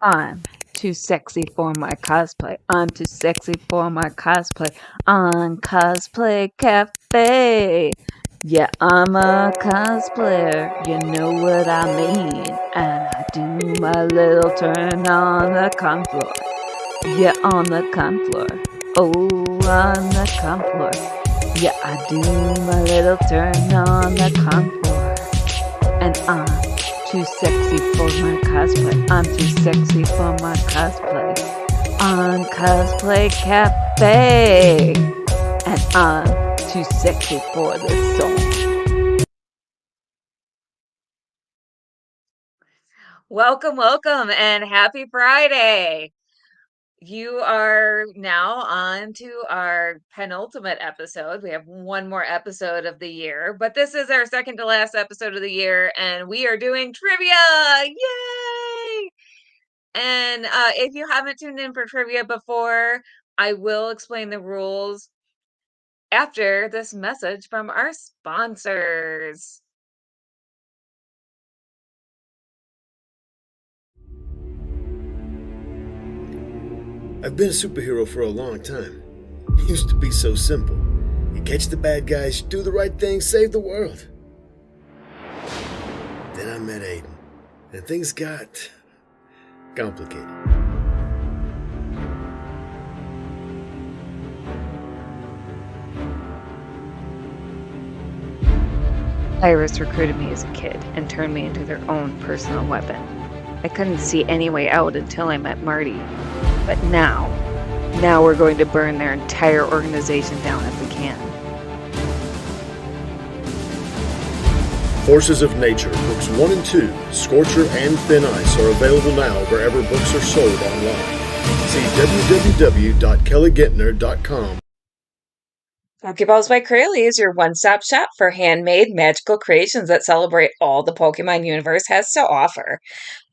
I'm too sexy for my cosplay. I'm too sexy for my cosplay. On Cosplay Cafe. Yeah, I'm a cosplayer. You know what I mean. And I do my little turn on the con floor. Yeah, on the con floor. Oh, on the con floor. Yeah, I do my little turn on the con floor. And I'm too sexy for my cosplay. I'm too sexy for my cosplay. On Cosplay Cafe. And I'm too sexy for this song. Welcome, welcome, and happy Friday. You are now on to our penultimate episode. We have one more episode of the year, but this is our second to last episode of the year, and we are doing trivia. Yay! And if you haven't tuned in for trivia before, I will explain the rules after this message from our sponsors. I've been a superhero for a long time. It used to be so simple. You catch the bad guys, do the right thing, save the world. Then I met Aiden, and things got complicated. Iris recruited me as a kid and turned me into their own personal weapon. I couldn't see any way out until I met Marty. But now we're going to burn their entire organization down if we can. Forces of Nature, books 1 and 2, Scorcher and Thin Ice are available now wherever books are sold online. See www.kellyguentner.com. Pokeballs by Crayle is your one-stop shop for handmade magical creations that celebrate all the Pokemon universe has to offer.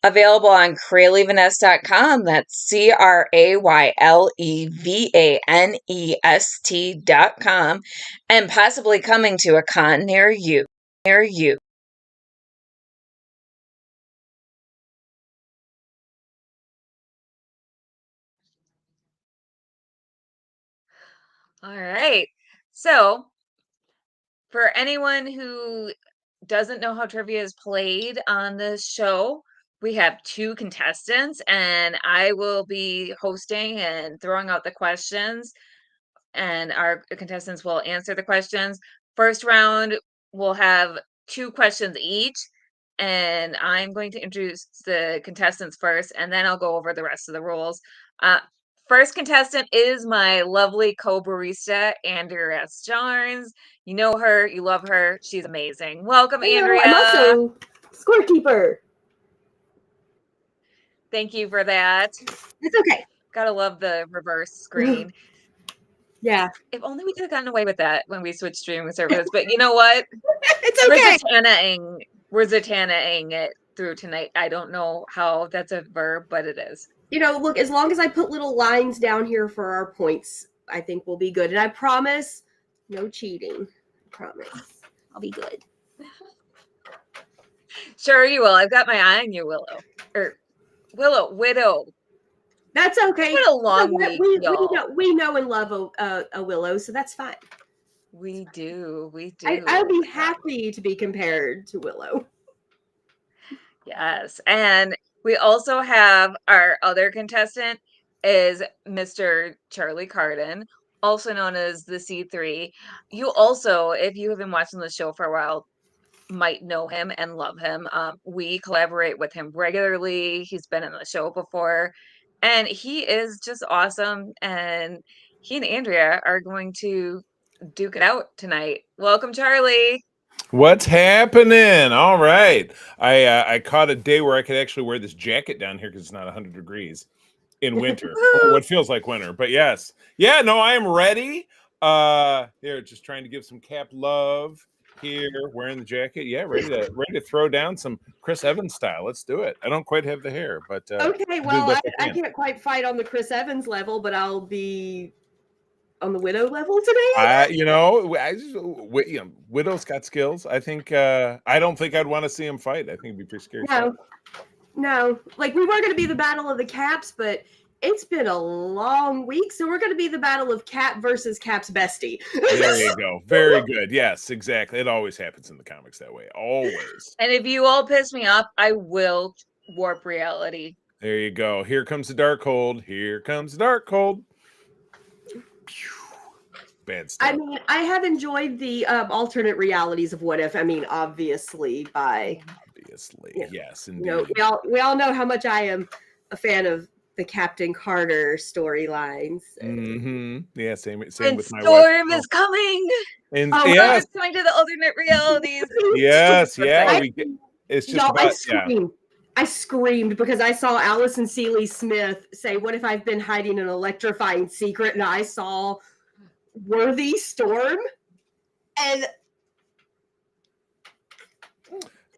Available on CrayleVanest.com, that's CrayleVanest.com, and possibly coming to a con near you. All right. So, for anyone who doesn't know how trivia is played on this show, we have two contestants, and I will be hosting and throwing out the questions, and our contestants will answer the questions. First round, we'll have two questions each, and I'm going to introduce the contestants first, and then I'll go over the rest of the rules. First contestant is my lovely co-barista, Andrea Starnes. You know her, you love her, she's amazing. Welcome, Hello, Andrea. I'm also scorekeeper. Thank you for that. It's okay. Gotta love the reverse screen. Yeah. If only we could have gotten away with that when we switched streaming services. But you know what? It's okay. We're Zatanna-ing it through tonight. I don't know how that's a verb, but it is. You know, look, as long as I put little lines down here for our points, I think we'll be good. And I promise, no cheating. I promise. I'll be good. Sure you will. I've got my eye on you, Willow. Widow. That's okay. What a long week, y'all. We know and love a Willow, so that's fine. We do. I'll be happy to be compared to Willow. Yes. And we also have our other contestant is Mr. Charlie Carden, also known as TheCeeThree. You also, if you have been watching the show for a while, might know him and love him. We collaborate with him regularly. He's been in the show before, and he is just awesome. And he and Andrea are going to duke it out tonight. Welcome, Charlie. What's happening? All right. I caught a day where I could actually wear this jacket down here because it's not 100 degrees in winter, or what feels like winter. But yes. Yeah, no, I am ready. Here, just trying to give some cap love here, wearing the jacket. Yeah, ready to throw down some Chris Evans style. Let's do it. I don't quite have the hair, but okay, well, I can't quite fight on the Chris Evans level, but I'll be on the Widow level today. Widow's got skills. I think I don't think I'd want to see him fight. I think it'd be pretty scary. No, like we were going to be the battle of the caps, but it's been a long week, so we're going to be the battle of Cap versus Cap's bestie. There you go. Very good. Yes, exactly. It always happens in the comics that way. Always. And if you all piss me off, I will warp reality. There you go. Here comes the Darkhold. Here comes the Darkhold. Bad stuff. I mean, I have enjoyed the alternate realities of What If. I mean, obviously, Yes, indeed. you know, we all know how much I am a fan of the Captain Carter storylines. Yeah, same And with my Storm wife. is coming. And Oh, yes, It's coming to the alternate realities. yes, yeah. I- It's just Y'all, about I screamed because I saw Allison Seeley Smith say, "What if I've been hiding an electrifying secret?" And I saw Worthy Storm, and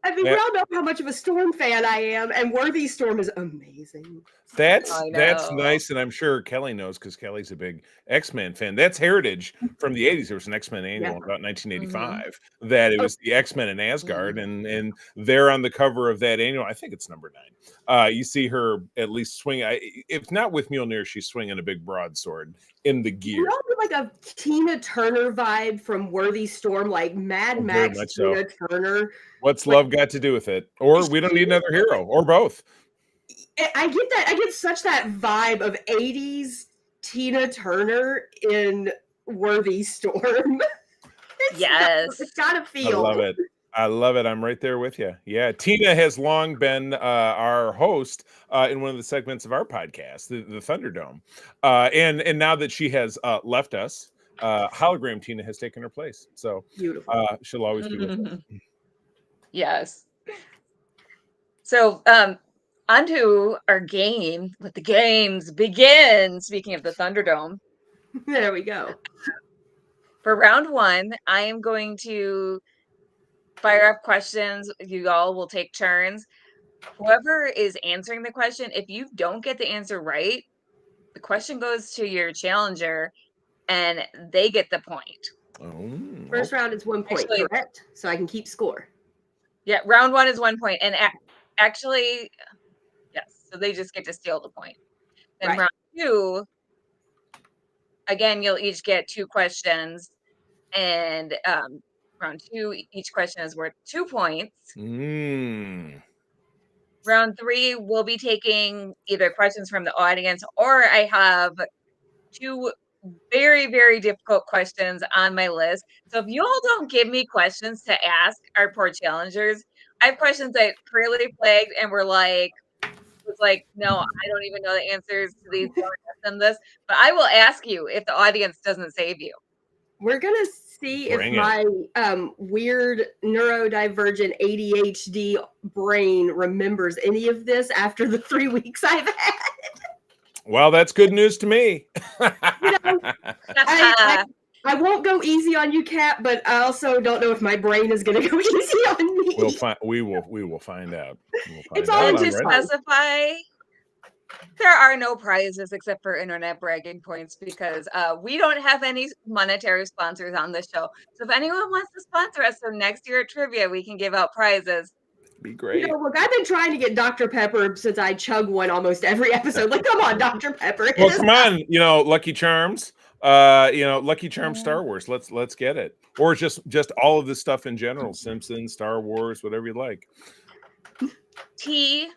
I mean, we all know how much of a Storm fan I am, and Worthy Storm is amazing. That's I know. nice, and I'm sure Kelly knows because Kelly's a big X-Men fan. That's heritage from the 80s. There was an X-Men annual in about 1985 that it was the X-Men in Asgard, and they're on the cover of that annual. I think it's number 9. You see her at least swing. If not with Mjolnir, she's swinging a big broadsword in the gear. You know, like a Tina Turner vibe from Worthy Storm, like Mad Max Tina Turner. What's love got to do with it? Or we don't need another hero, or both. I get that. I get such that vibe of 80s Tina Turner in Worthy Storm. It's got to feel. I love it. I'm right there with you. Yeah. Tina has long been our host in one of the segments of our podcast, the Thunderdome. And now that she has left us, Hologram Tina has taken her place. So beautiful. She'll always be with us. Yes. So onto our game. Let the games begin. Speaking of the Thunderdome. There we go. For round 1, I am going to fire up questions. You all will take turns. Whoever is answering the question, if you don't get the answer right, the question goes to your challenger and they get the point. First round is 1 point, correct? So I can keep score. Yeah, round 1 is 1 point. And actually, yes, so they just get to steal the point. Then round 2, again, you'll each get 2 questions. And round 2, each question is worth 2 points. Round 3, we'll be taking either questions from the audience, or I have 2 very, very difficult questions on my list. So if you all don't give me questions to ask our poor challengers, I have questions that Crayle flagged and were like, no, I don't even know the answers to these. Don't ask them this, but I will ask you if the audience doesn't save you. We're gonna see if my weird neurodivergent ADHD brain remembers any of this after the 3 weeks I've had. Well, that's good news to me. You know, I won't go easy on you, Cap, but I also don't know if my brain is going to go easy on me. We will find out. It's all to specify. There are no prizes except for internet bragging points because we don't have any monetary sponsors on this show. So if anyone wants to sponsor us, so next year at Trivia, we can give out prizes. Be great. You know, look, I've been trying to get Dr. Pepper since I chug one almost every episode. Like, come on, Dr. Pepper. Well, come on, Lucky Charms. Lucky Charms Star Wars. Let's get it. Or just all of this stuff in general. Simpsons, Star Wars, whatever you like. Tea.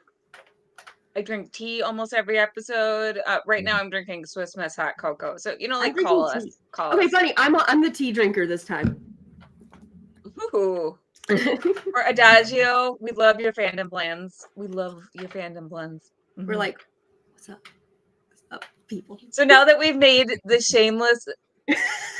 I drink tea almost every episode. Right now I'm drinking Swiss Miss hot cocoa. So call us. Okay, funny. I'm the tea drinker this time. Ooh. Or Adagio, we love your fandom blends. Mm-hmm. We're like, what's up? What's up, people? So now that we've made the shameless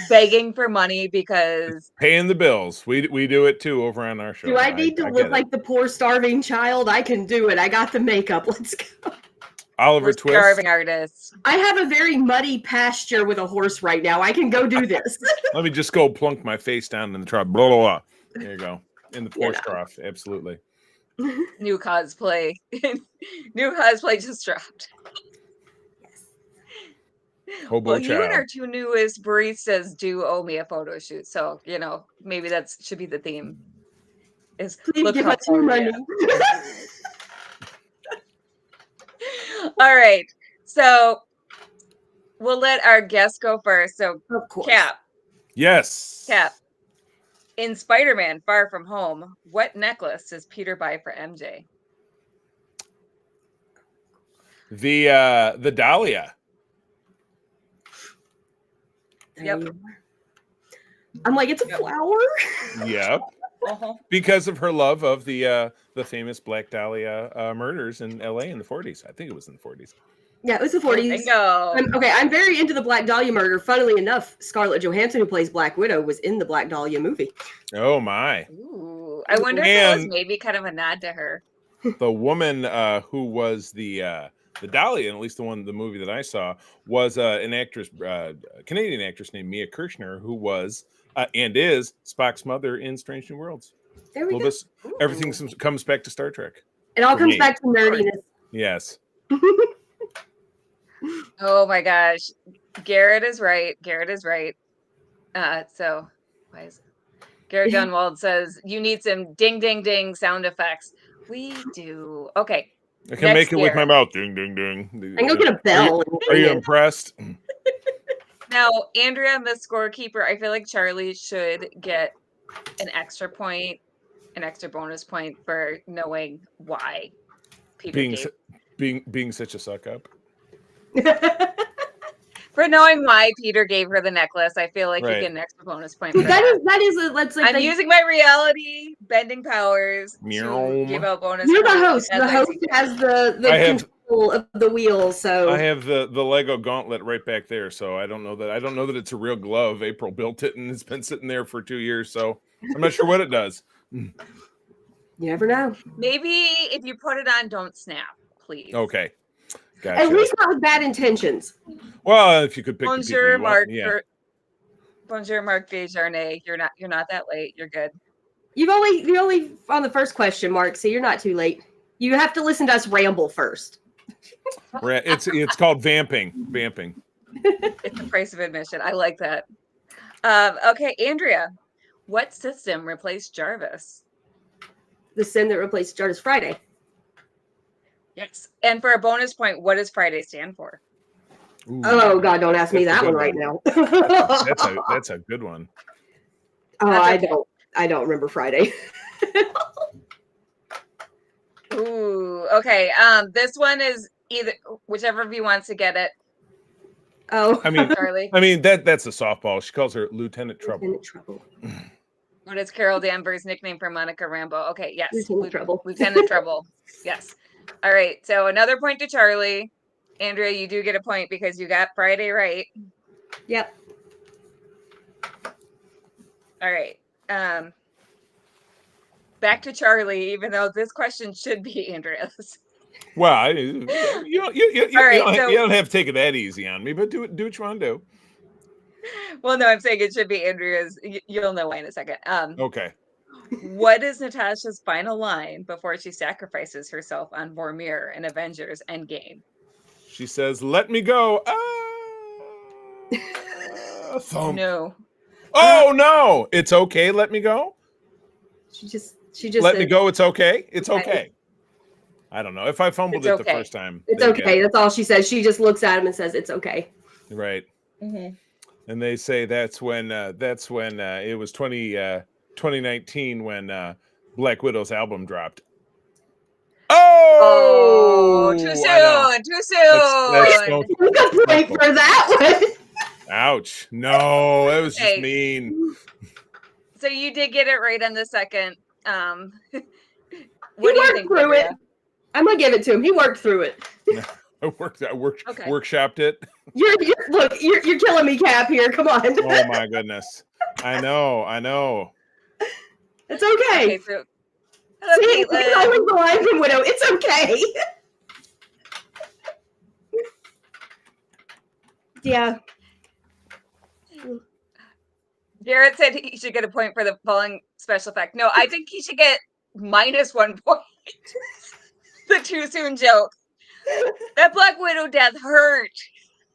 begging for money because paying the bills, we do it too over on our show. Do I need to look like the poor starving child? I can do it. I got the makeup. Let's go. Oliver Twist. Starving artists. I have a very muddy pasture with a horse right now. I can go do this. Let me just go plunk my face down in the trough. Blah, blah, blah. There you go. In the horse trough. Absolutely. New cosplay. New cosplay just dropped. Well, you and our 2 newest baristas do owe me a photo shoot. So, maybe that should be the theme. Please give us your money. All right. So we'll let our guest go first. So, Of course. Yes. Cap. In Spider-Man Far From Home, what necklace does Peter buy for MJ? The Dahlia. There Yep. you are. I'm like, it's a flower. Yep. Because of her love of the famous Black Dahlia murders in LA in the 40s. I think it was in the 40s. Yeah, it was the 40s. Bingo. I'm very into the Black Dahlia murder. Funnily enough, Scarlett Johansson, who plays Black Widow, was in the Black Dahlia movie. Oh my. Ooh, I wonder if it was maybe kind of a nod to her. The woman who was the Dahlia, and at least the movie that I saw, was an actress, Canadian actress named Mia Kirshner, who was and is Spock's mother in Strange New Worlds. There we go. Everything comes back to Star Trek. It all comes back to nerdiness. Yes. Oh my gosh. Garrett is right. So why is Garrett Gunwald says you need some ding ding ding sound effects. We do. Okay. I can make it with my mouth. Ding ding ding. I can go get a bell. Are you impressed? Now, Andrea, Miss Scorekeeper, I feel like Charlie should get an extra point, an extra bonus point for knowing why Peter being such a suck up. For knowing why Peter gave her the necklace, I feel like you get an extra bonus point. For Let's like I'm using my reality bending powers to give out bonus. You're the host. The host has the control of the wheel. So I have the Lego gauntlet right back there. So I don't know that it's a real glove. April built it and it's been sitting there for 2 years. So I'm not sure what it does. You never know. Maybe if you put it on, don't snap, please. Okay. Gotcha. At least not with bad intentions. Well, if you could pick Bonjour, Mark. Bonjour, Mark Desjardins. You're not that late. You're good. You're only on the first question, Mark. So you're not too late. You have to listen to us ramble first. It's called vamping. Vamping. It's the price of admission. I like that. Okay, Andrea, what system replaced Jarvis? The sim that replaced Jarvis Friday. Yes. And for a bonus point, what does Friday stand for? Ooh, oh God, don't ask me that one right now. that's a good one. Oh, I don't remember Friday. Ooh, okay. This one is either whichever of you wants to get it. Oh, Charlie. I mean that's a softball. She calls her Lieutenant Trouble. Lieutenant Trouble. What is Carol Danvers' nickname for Monica Rambeau? Okay, yes. Lieutenant Trouble. Lieutenant Trouble. Yes. All right. So another point to Charlie. Andrea, you do get a point because you got Friday right. Yep. All right. Back to Charlie, even though this question should be Andrea's. Well, you don't have to take it that easy on me, but do what you want to do. Well, no, I'm saying it should be Andrea's. You'll know why in a second. Okay. What is Natasha's final line before she sacrifices herself on Vormir in Avengers Endgame? She says, "Let me go." Thump. No. Oh no! It's okay. Let me go. She just let me go. It's okay. It's okay. I don't know if I fumbled it the first time. It's okay. That's all she says. She just looks at him and says, "It's okay." Right. Mm-hmm. And they say that's when it was 2019 when Black Widow's album dropped. Oh, too soon. Too soon. You can wait for that one. Ouch. No, that was just mean. So you did get it right on the second. What do you think, through Andrea? It. I'm gonna give it to him. He worked through it. I workshopped it. You're killing me, Cap. Here, come on. Oh my goodness. I know. It's okay. So, see, it's always the line from Widow. It's okay. Yeah. Garrett said he should get a point for the following special effect. No, I think he should get -1 point. The too soon joke. That Black Widow death hurt.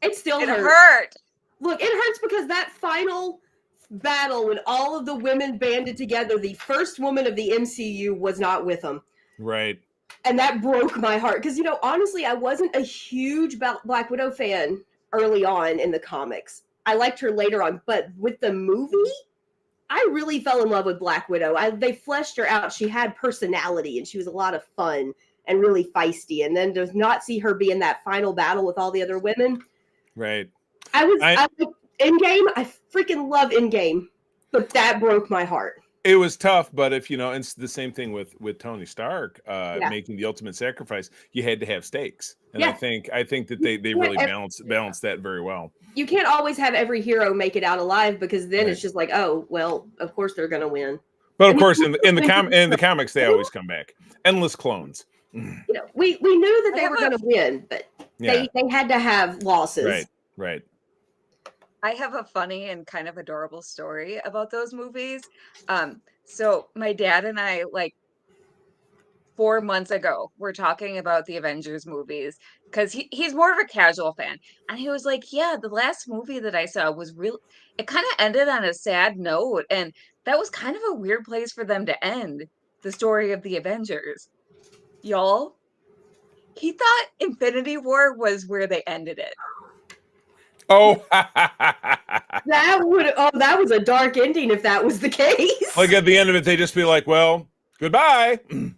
It still hurt. Look, it hurts because that final battle when all of the women banded together, the first woman of the MCU was not with them. Right. And that broke my heart because, honestly, I wasn't a huge Black Widow fan early on in the comics. I liked her later on, but with the movie, I really fell in love with Black Widow. They fleshed her out. She had personality, and she was a lot of fun and really feisty. And then to not see her be in that final battle with all the other women. Right. I Endgame. I freaking love Endgame, but that broke my heart. It was tough, but if it's the same thing with Tony Stark making the ultimate sacrifice. You had to have stakes, and I think that they really balanced that very well. You can't always have every hero make it out alive because then it's just like, oh well, of course they're going to win. But of course, in the comics, they always come back. Endless clones. We knew that they were going to win, but they had to have losses. Right. I have a funny and kind of adorable story about those movies. So my dad and I, 4 months ago, were talking about the Avengers movies because he's more of a casual fan. And he was like, yeah, the last movie that I saw was it kind of ended on a sad note. And that was kind of a weird place for them to end the story of the Avengers. Y'all, he thought Infinity War was where they ended it. Oh, that was a dark ending if that was the case. Like at the end of it, they just be like, "Well, goodbye." He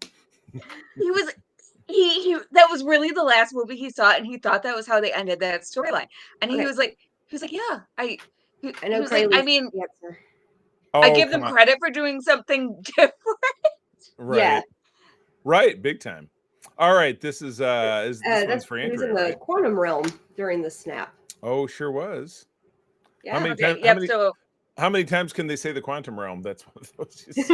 that was really the last movie he saw, and he thought that was how they ended that storyline. And he was like, yeah, I know. I mean, I give them credit for doing something different. Right. Yeah. Right. Big time. All right. This is this one's for Andrea. He was in the quantum realm during the snap. Oh, sure was. Yeah. How many times can they say the quantum realm? That's one of those you've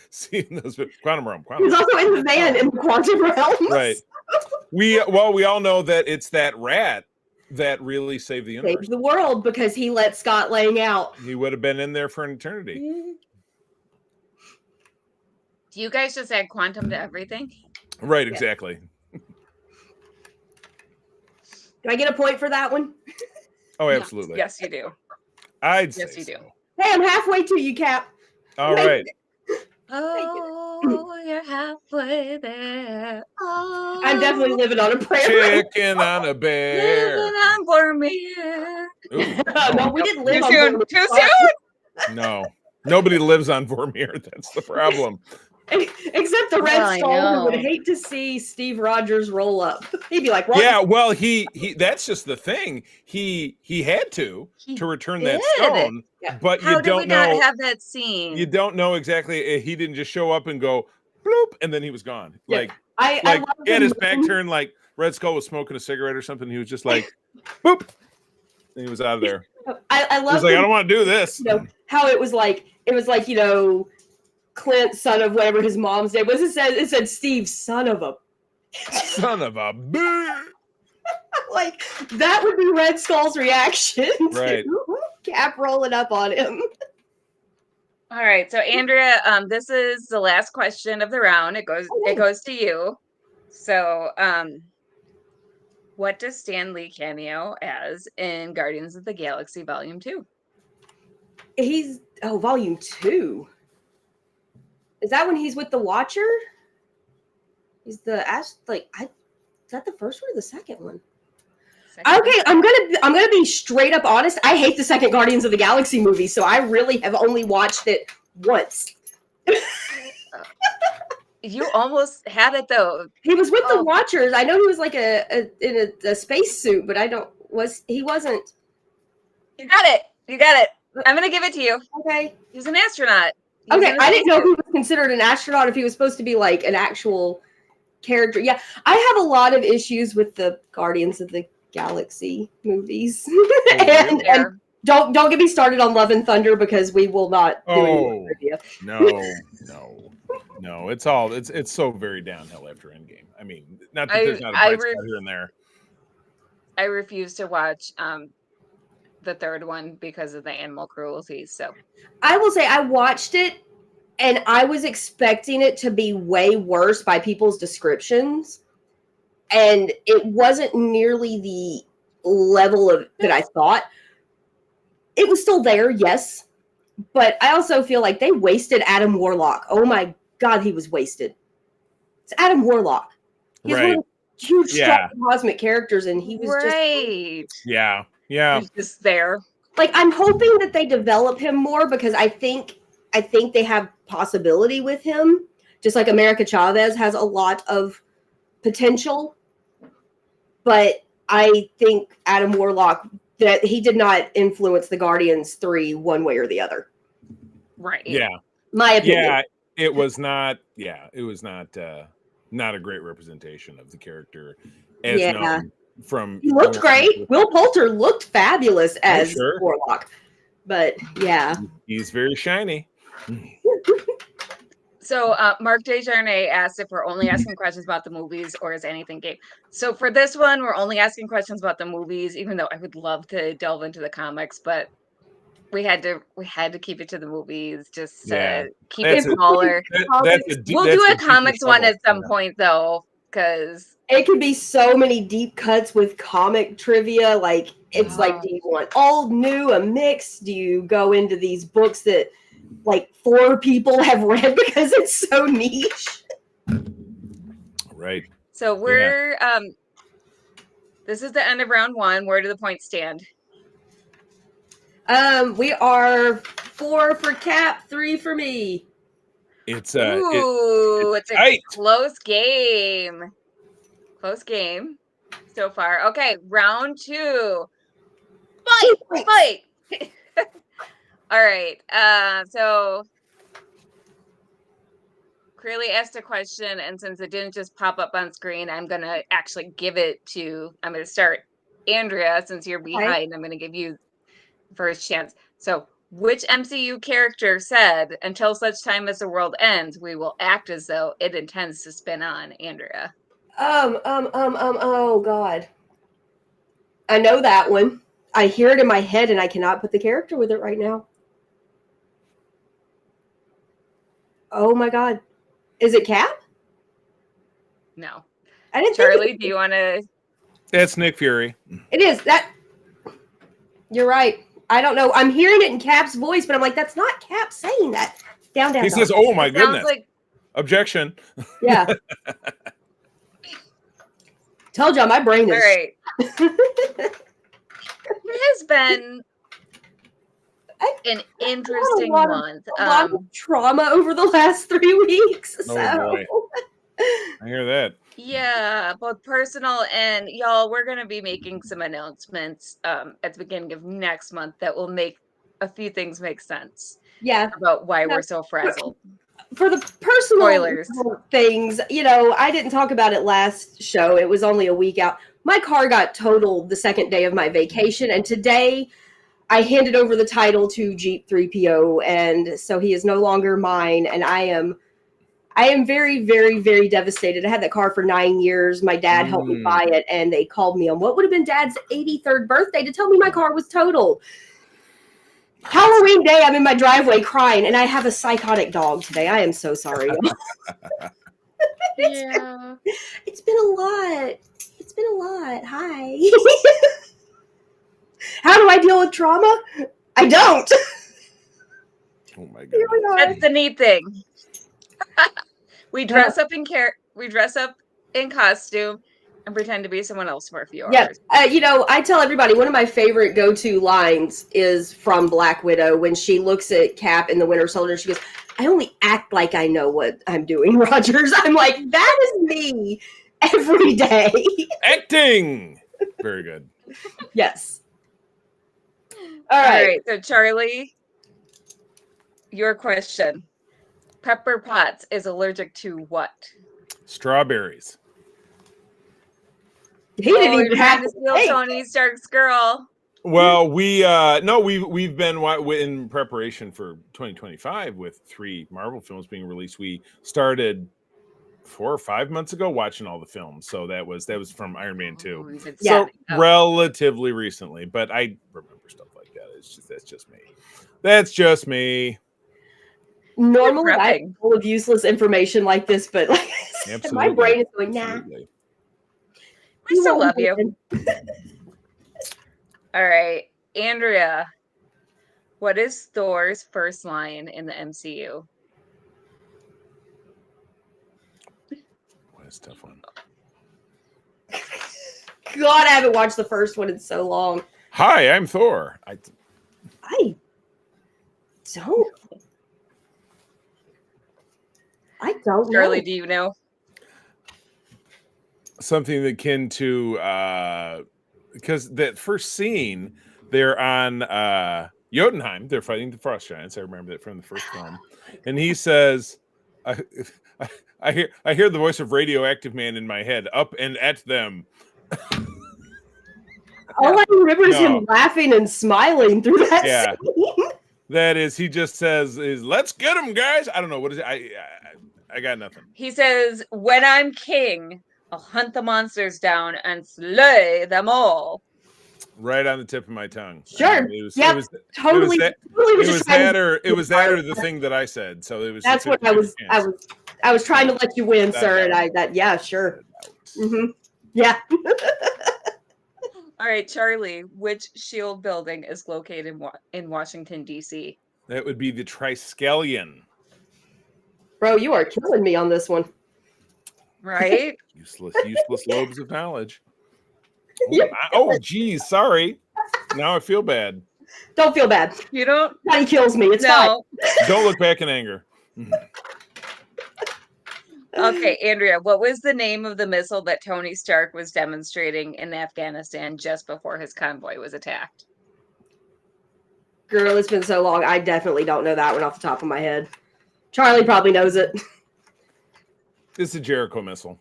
seen those quantum realm. He was also in the van in the quantum realm. Right. We all know that it's that rat that really saved the universe. Saved the world because he let Scott Lang out. He would have been in there for an eternity. Do you guys just add quantum to everything? Right, exactly. Do I get a point for that one? Oh, absolutely. Yes, you do. Yes, you do. Hey, I'm halfway to you, Cap. All right. Oh, you're halfway there. Oh, I'm definitely living on a prayer. Chicken on a bear. Living on Vormir. No, we didn't live Too on Vormir. Too soon? No. Nobody lives on Vormir. That's the problem. Except the Red Skull, who would hate to see Steve Rogers roll up. He'd be like, yeah, well, he that's just the thing. He had to return that stone, but How did we not have that scene? You don't know exactly. He didn't just show up and go bloop, and then he was gone. Yeah. I he had his back turned, like Red Skull was smoking a cigarette or something. He was just like, boop, and he was out of there. I love. He was like, I don't want to do this. How it was like Clint, son of whatever his mom's name was. It said Steve, son of a bitch. Like that would be Red Skull's reaction right. to Cap rolling up on him. All right, so Andrea, this is the last question of the round. It goes to you. So, what does Stan Lee cameo as in Guardians of the Galaxy Volume 2? He's Volume 2. Is that when he's with the Watcher? He's the is that the first one or the second one? Okay, I'm gonna be straight up honest. I hate the second Guardians of the Galaxy movie, so I really have only watched it once. You almost had it though. He was with the Watchers. I know he was like in a space suit, but he wasn't. You got it. I'm gonna give it to you. Okay. He was an astronaut. Okay, I didn't know he was considered an astronaut if he was supposed to be like an actual character. Yeah, I have a lot of issues with the Guardians of the Galaxy movies. and don't get me started on Love and Thunder because we will not do any trivia. No. It's so very downhill after Endgame. I mean, not that there's not a bright spot here and there. I refuse to watch the third one because of the animal cruelty. So I will say I watched it and I was expecting it to be way worse by people's descriptions. And it wasn't nearly the level of that I thought. It was still there, yes. But I also feel like they wasted Adam Warlock. Oh my God, he was wasted. It's Adam Warlock. He's one Right. of the huge, Yeah. strong cosmic characters, and he was just Right. Yeah. Yeah. He's just there. like, I'm hoping that they develop him more because I think they have possibility with him. Just like America Chavez has a lot of potential, but I think Adam Warlock, that he did not influence the Guardians 3 one way or the other. Right. Yeah. My opinion. Yeah. It was not. Yeah. It was not. Not a great representation of the character, as Yeah. known from. He looked great. Will Poulter looked fabulous as sure. Warlock, but yeah. He's very shiny. So Mark Desjardins asked if we're only asking questions about the movies or is anything game. So for this one, we're only asking questions about the movies, even though I would love to delve into the comics, but we had to keep it to the movies just to keep it smaller. We'll do a comics one at some point though, because it could be so many deep cuts with comic trivia. Like, it's like, do you want old, new, a mix? Do you go into these books that like 4 people have read because it's so niche? Right. So we're this is the end of round 1. Where do the points stand? We are 4 for Cap, 3 for me. It's it's a tight. close game. Close game so far. Okay, round 2. Fight! All right. So Crayle asked a question, and since it didn't just pop up on screen, I'm gonna actually give it to. I'm gonna start Andrea, since you're behind. I'm gonna give you the first chance. So, which MCU character said, "Until such time as the world ends, we will act as though it intends to spin on"? Andrea. Oh God. I know that one. I hear it in my head, and I cannot put the character with it right now. Oh my God. Is it Cap? No. I didn't Charlie, do you want to? That's Nick Fury. It is. That. You're right. I don't know. I'm hearing it in Cap's voice, but I'm like, that's not Cap saying that. Down. He says, "Oh my goodness." Like... Objection. Yeah. Told y'all my brain is. All right. It has been an interesting month. A lot of trauma over the last 3 weeks. Oh boy. I hear that. Yeah, both personal and y'all, we're going to be making some announcements at the beginning of next month that will make a few things make sense. Yeah. About why we're so frazzled. For the personal things, I didn't talk about it last show. It was only a week out. My car got totaled the second day of my vacation, and today I handed over the title to Jeep 3PO, and so he is no longer mine, and I am very, very, very devastated. I had that car for 9 years. My dad helped me buy it, and they called me on what would have been Dad's 83rd birthday to tell me my car was totaled. Halloween day, I'm in my driveway crying, and I have a psychotic dog today. I am so sorry. Yeah. It's been a lot. It's been a lot. Hi. How do I deal with trauma? I don't. Oh my God. That's the neat thing. We dress up in costume and pretend to be someone else for a few hours. Yeah. I tell everybody one of my favorite go-to lines is from Black Widow when she looks at Cap in the Winter Soldier. She goes, "I only act like I know what I'm doing, Rogers." I'm like, that is me every day. Acting. Very good. Yes. All right. So Charlie, your question. Pepper Potts is allergic to what? Strawberries. He didn't even have to steal Tony Stark's girl. Well, we've been in preparation for 2025 with 3 Marvel films being released. We started 4 or 5 months ago watching all the films, so that was from Iron Man 2. So relatively recently, but I remember stuff like that. That's just me. Normally, I'm full of useless information like this, but my brain is going, nah. Absolutely. We still love you. All right, Andrea, what is Thor's first line in the MCU? What a tough one. God, I haven't watched the first one in so long. Hi, I'm Thor. I don't Charlie, know. do you know? Something akin to because that first scene, they're on Jotunheim. They're fighting the Frost Giants. I remember that from the first film. And he says, I hear the voice of Radioactive Man in my head. Up and at them. All I remember is No. him laughing and smiling through that Yeah. scene. That is, he just says, let's get them, guys. I don't know. What is it? I got nothing. He says, when I'm king, I'll hunt the monsters down and slay them all. Right on the tip of my tongue. Sure. I mean, Yep. Totally. It was that or the thing that I said. So it was. That's what I was trying to let you win, sir. And yeah, sure. Mm-hmm. Yeah. All right, Charlie, which shield building is located in Washington, D.C.? That would be the Triskelion. Bro, you are killing me on this one. Right? Useless lobes of knowledge. Yeah. Oh, geez, sorry. Now I feel bad. Don't feel bad. You don't? He kills me. It's fine. Don't look back in anger. Okay, Andrea, what was the name of the missile that Tony Stark was demonstrating in Afghanistan just before his convoy was attacked? Girl, it's been so long. I definitely don't know that one off the top of my head. Charlie probably knows it. It's a Jericho missile.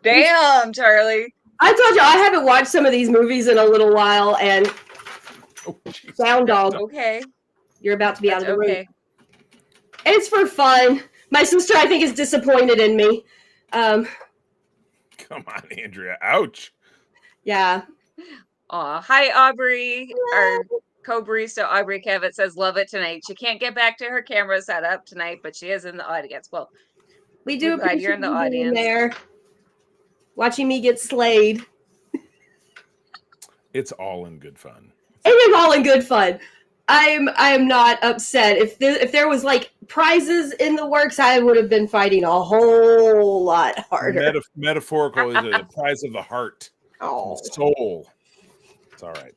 Damn, Charlie. I told you I haven't watched some of these movies in a little while, and Sound Dog. Okay. You're about to be out of the room. Okay. It's for fun. My sister, I think, is disappointed in me. Come on, Andrea. Ouch. Yeah. Hi, Aubrey. Our co-barista, Aubrey Cavitt, says, love it tonight. She can't get back to her camera setup tonight, but she is in the audience. Well, we do glad you're in the audience. There. Watching me get slayed. It's all in good fun. It is all in good fun. I am not upset. If there was like prizes in the works, I would have been fighting a whole lot harder. Metaphorical is a prize of the heart, soul. It's all right.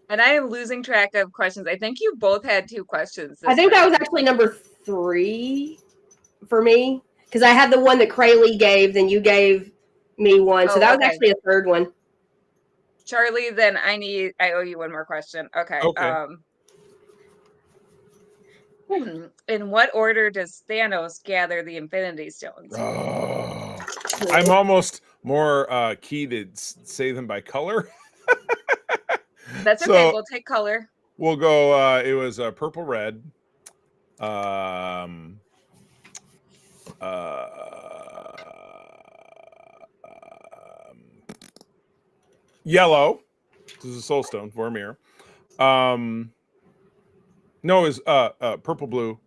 And I am losing track of questions. I think you both had 2 questions. I think that was actually number 3 for me, because I had the one that Crayle gave, then you gave me one, so that was actually a 3rd one. Charlie, then I owe you one more question. Okay. In what order does Thanos gather the Infinity Stones? Oh, I'm almost more key to say them by color. That's okay. We'll take color. We'll go. It was purple, red, yellow. This is a soul stone, Vormir. No, is purple, blue,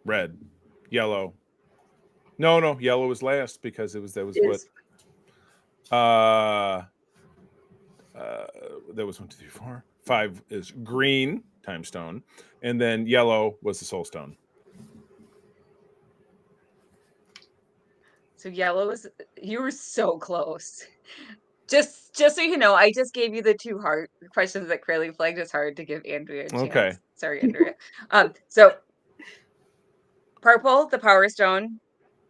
red, yellow. No, yellow was last because that was what. That was 1, 2, 3, 4. 5 is green time stone, and then yellow was the soul stone. So yellow was, you were so close. Just so you know, I just gave you the 2 hard questions that Crayle flagged as hard to give Andrea a chance. Okay. Sorry, Andrea. So purple, the power stone,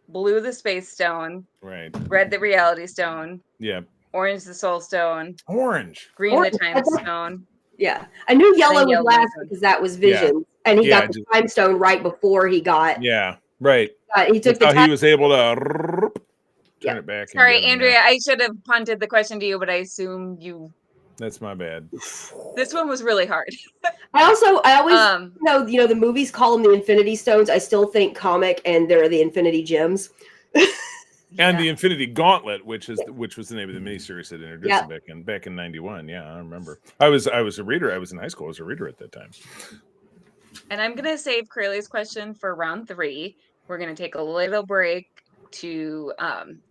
blue, the space stone, right, red, the reality stone. Yeah. Orange, the soul stone. Orange. Green, the time stone. Yeah. I knew yellow was last because that was Vision. Yeah. And he got the time stone right before he got. Yeah, right. He took the he was able to turn it back. Sorry, Andrea, I should have punted the question to you, but I assume you. That's my bad. This one was really hard. I always know the movies call them the Infinity Stones. I still think comic and they're the Infinity Gems. And the Infinity Gauntlet, which was the name of the miniseries that introduced it back in '91. Yeah, I remember. I was a reader. I was in high school. I was a reader at that time. And I'm gonna save Crayle's question for round 3. We're gonna take a little break to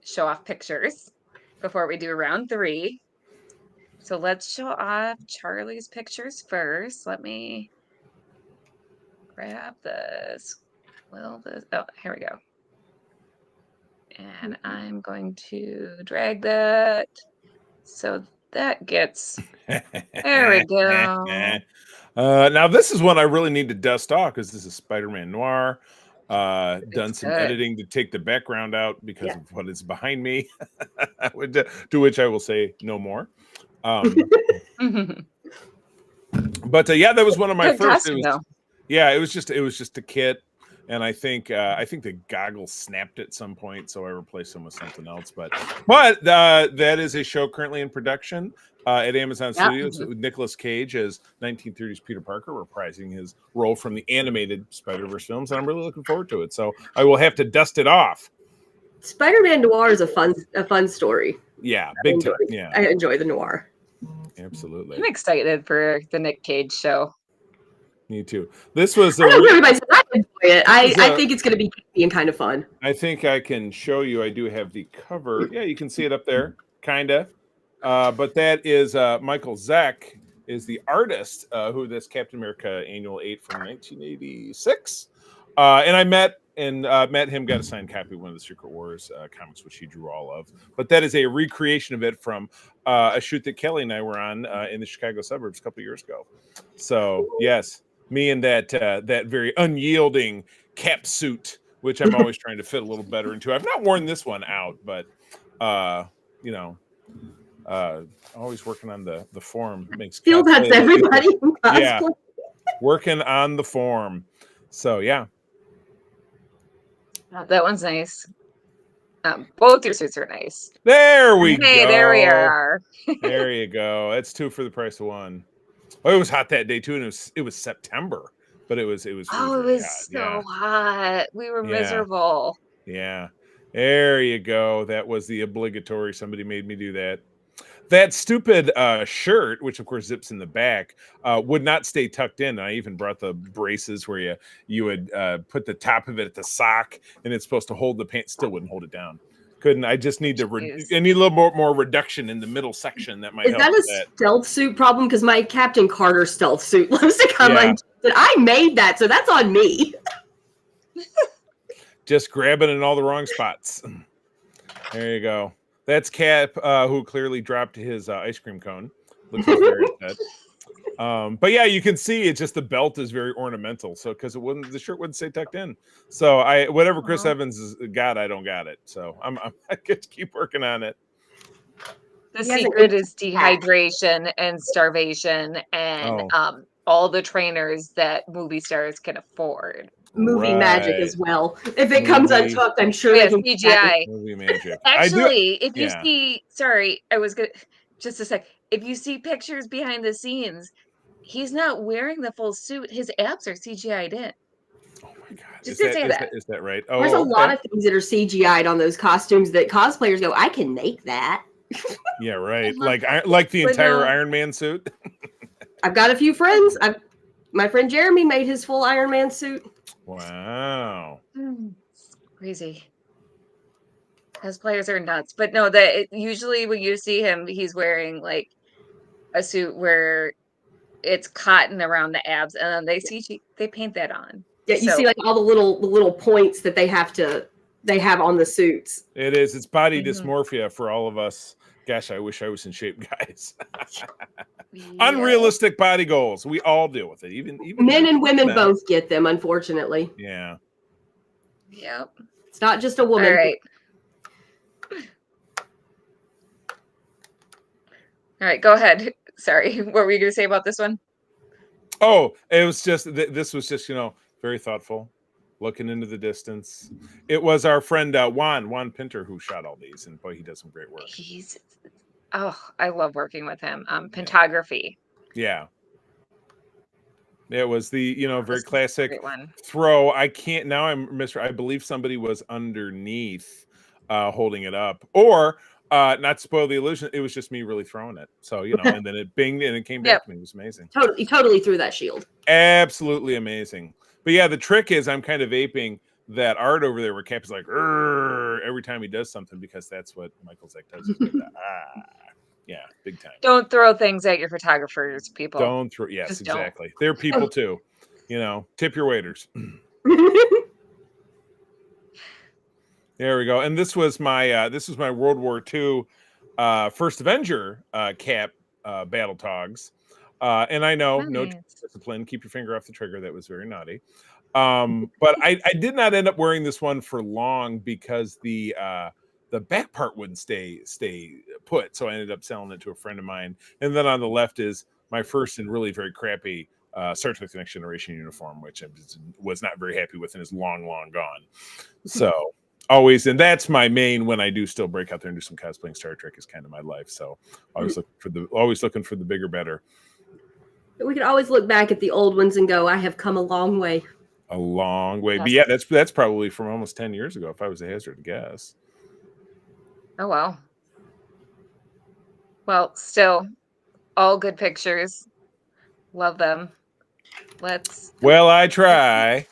show off pictures before we do round 3. So let's show off Charlie's pictures first. Let me grab this. Oh, here we go. And I'm going to drag that. So that gets, there we go. Now this is one I really need to dust off because this is Spider-Man Noir. Done It's some good. editing to take the background out because of what is behind me. To which I will say no more. But yeah, that was one of my Good first. costume, though. Yeah, it was just a kit, and I think the goggles snapped at some point, so I replaced them with something else. But that is a show currently in production at Amazon Studios with Nicolas Cage as 1930s Peter Parker, reprising his role from the animated Spider-Verse films, and I'm really looking forward to it. So I will have to dust it off. Spider-Man Noir is a fun story. Yeah, big time. Yeah, I enjoy the noir. Absolutely. I'm excited for the Nick Cage show. Me too. This was I know everybody says I enjoy it. I think it's going to be campy and kind of fun. I think I can show you. I do have the cover. Yeah, you can see it up there, kinda. But that is Michael Zeck is the artist who this Captain America Annual 8 from 1986. And I met him, got a signed copy of one of the Secret Wars comics, which he drew all of. But that is a recreation of it from a shoot that Kelly and I were on in the Chicago suburbs a couple of years ago. So yes, me in that very unyielding cap suit, which I'm always trying to fit a little better into. I've not worn this one out, but always working on the form makes feel that's everybody. Yeah, working on the form. So yeah. That one's nice. Both your suits are nice. There we go. Hey, there we are. There you go. That's 2 for the price of 1. Oh, it was hot that day too, and it was September, but it was. Oh, it was so hot. We were miserable. Yeah, there you go. That was the obligatory. Somebody made me do that. That stupid shirt, which of course zips in the back, would not stay tucked in. I even brought the braces where you would put the top of it at the sock, and it's supposed to hold the pants. Still wouldn't hold it down. Couldn't. I just need I need a little more reduction in the middle section. That might help. Is that a stealth suit problem? Because my Captain Carter stealth suit loves to come undone. I made that, so that's on me. Just grabbing in all the wrong spots. There you go. That's Cap, who clearly dropped his ice cream cone. Looks very upset. But yeah, you can see it's just the belt is very ornamental. So because the shirt wouldn't stay tucked in. So whatever Chris Evans has got, I don't got it. So I get to keep working on it. The secret is dehydration and starvation and all the trainers that movie stars can afford. Movie magic as well. If it comes untucked, I'm sure they can CGI. Movie magic. Actually, if you see, sorry, I was good. Just a sec. If you see pictures behind the scenes, he's not wearing the full suit. His abs are CGI'd in. Oh my god! Just to say that. Is that right? Oh, there's a lot of things that are CGI'd on those costumes that cosplayers go, I can make that. Yeah, right. Like the entire Iron Man suit. I've got a few friends. My friend Jeremy made his full Iron Man suit. Wow. Crazy. Cosplayers are nuts. But no, usually when you see him, he's wearing like a suit where it's cotton around the abs, and then they paint that on. Yeah, you see like all the little points that they have on the suits. It is. It's body dysmorphia for all of us. Gosh, I wish I was in shape, guys. Unrealistic body goals. We all deal with it. Even men and women both get them, unfortunately. Yeah. Yep. It's not just a woman. All right. Go ahead. Sorry. What were you going to say about this one? Oh, it was just this was just very thoughtful, looking into the distance. It was our friend Juan Pinter who shot all these, and boy, he does some great work. I love working with him. Pentography. Yeah. It was the very classic throw. I believe somebody was underneath holding it up, or not to spoil the illusion, it was just me really throwing it. So and then it binged and it came back to me. It was amazing. Totally threw that shield. Absolutely amazing. But yeah, the trick is I'm kind of aping that art over there where Cap is like every time he does something, because that's what Michael Zeck does. Yeah, big time. Don't throw things at your photographers, people. Don't throw. Yes, just exactly. Don't. They're people too. Tip your waiters. There we go. And this was my World War II First Avenger cap battle togs. And I know no discipline. Keep your finger off the trigger. That was very naughty. But I did not end up wearing this one for long because the back part wouldn't stay put. So I ended up selling it to a friend of mine. And then on the left is my first and really very crappy Star Trek: The Next Generation uniform, which I was not very happy with and is long gone. So always, and that's my main when I do still break out there and do some cosplaying. Star Trek is kind of my life. So always looking for the bigger, better. We could always look back at the old ones and go, I have come a long way. A long way. But yeah, that's probably from almost 10 years ago, if I was a hazard to guess. Oh, wow. Well, still, all good pictures. Love them. Well, I try.